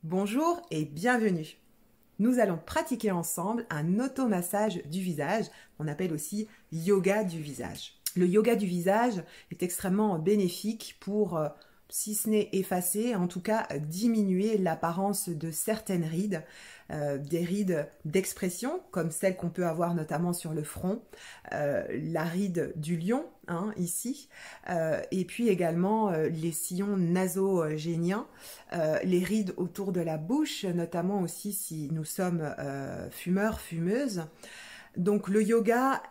Bonjour et bienvenue. Nous allons pratiquer ensemble un automassage du visage, qu'on appelle aussi yoga du visage. Le yoga du visage est extrêmement bénéfique pour, si ce n'est effacer, en tout cas diminuer l'apparence de certaines rides, des rides d'expression, comme celles qu'on peut avoir notamment sur le front, la ride du lion, ici, et puis également les sillons nasogéniens, les rides autour de la bouche, notamment aussi si nous sommes fumeurs, fumeuses. Donc le yoga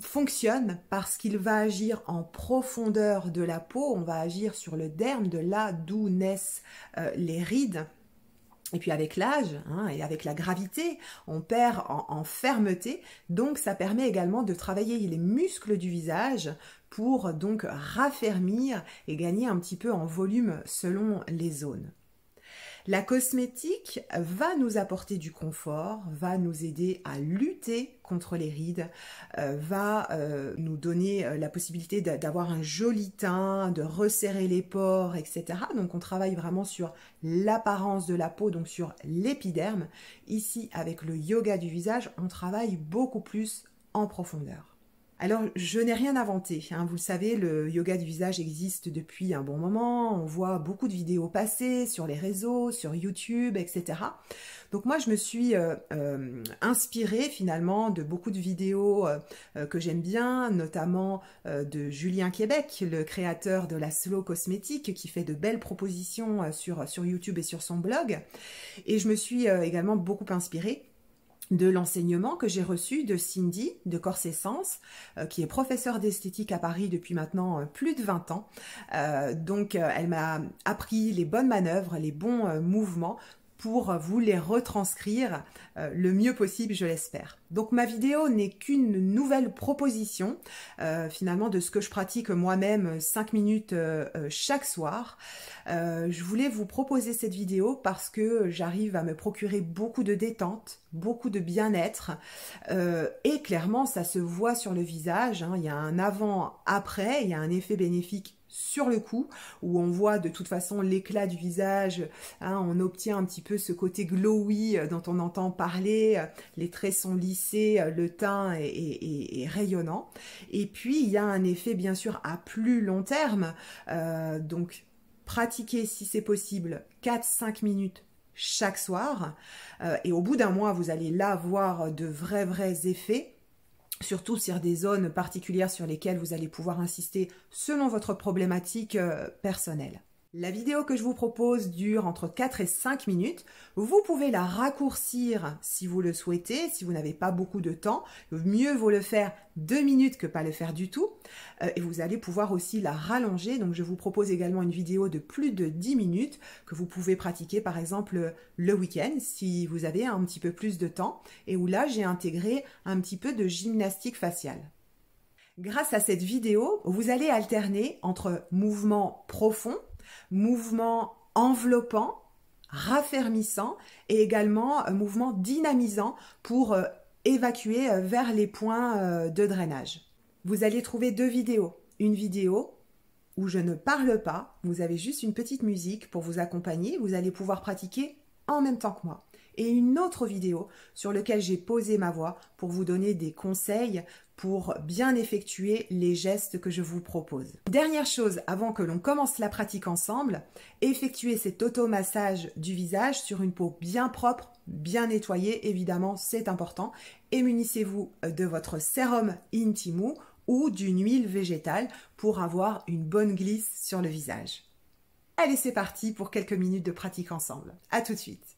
fonctionne parce qu'il va agir en profondeur de la peau, on va agir sur le derme, de là d'où naissent les rides. Et puis avec l'âge et avec la gravité, on perd en fermeté, donc ça permet également de travailler les muscles du visage pour donc raffermir et gagner un petit peu en volume selon les zones. La cosmétique va nous apporter du confort, va nous aider à lutter contre les rides, va nous donner la possibilité d'avoir un joli teint, de resserrer les pores, etc. Donc on travaille vraiment sur l'apparence de la peau, donc sur l'épiderme. Ici, avec le yoga du visage, on travaille beaucoup plus en profondeur. Alors, je n'ai rien inventé, vous le savez, le yoga du visage existe depuis un bon moment, on voit beaucoup de vidéos passer sur les réseaux, sur YouTube, etc. Donc moi, je me suis inspirée finalement de beaucoup de vidéos que j'aime bien, notamment de Julien Québec, le créateur de la Slow Cosmétique, qui fait de belles propositions sur YouTube et sur son blog. Et je me suis également beaucoup inspirée de l'enseignement que j'ai reçu de Cindy de Corse Essence, qui est professeure d'esthétique à Paris depuis maintenant plus de 20 ans. Donc elle m'a appris les bonnes manœuvres, les bons mouvements pour vous les retranscrire le mieux possible, je l'espère. Donc ma vidéo n'est qu'une nouvelle proposition, finalement, de ce que je pratique moi-même 5 minutes chaque soir. Je voulais vous proposer cette vidéo parce que j'arrive à me procurer beaucoup de détente, beaucoup de bien-être, et clairement ça se voit sur le visage, il y a un avant-après, il y a un effet bénéfique sur le coup, où on voit de toute façon l'éclat du visage, on obtient un petit peu ce côté glowy dont on entend parler, les traits sont lissés, le teint est rayonnant. Et puis il y a un effet bien sûr à plus long terme, donc pratiquez si c'est possible 4-5 minutes chaque soir, et au bout d'un mois vous allez là voir de vrais effets, surtout sur des zones particulières sur lesquelles vous allez pouvoir insister selon votre problématique personnelle. La vidéo que je vous propose dure entre 4 et 5 minutes. Vous pouvez la raccourcir si vous le souhaitez, si vous n'avez pas beaucoup de temps. Mieux vaut le faire 2 minutes que pas le faire du tout. Et vous allez pouvoir aussi la rallonger. Donc je vous propose également une vidéo de plus de 10 minutes que vous pouvez pratiquer par exemple le week-end si vous avez un petit peu plus de temps. Et où là j'ai intégré un petit peu de gymnastique faciale. Grâce à cette vidéo, vous allez alterner entre mouvements profonds, mouvement enveloppant, raffermissant et également mouvement dynamisant pour évacuer vers les points de drainage. Vous allez trouver 2 vidéos. Une vidéo où je ne parle pas, vous avez juste une petite musique pour vous accompagner, vous allez pouvoir pratiquer en même temps que moi. Et une autre vidéo sur laquelle j'ai posé ma voix pour vous donner des conseils pour bien effectuer les gestes que je vous propose. Dernière chose, avant que l'on commence la pratique ensemble, effectuez cet automassage du visage sur une peau bien propre, bien nettoyée, évidemment c'est important, et munissez-vous de votre sérum Intimou ou d'une huile végétale pour avoir une bonne glisse sur le visage. Allez, c'est parti pour quelques minutes de pratique ensemble. À tout de suite.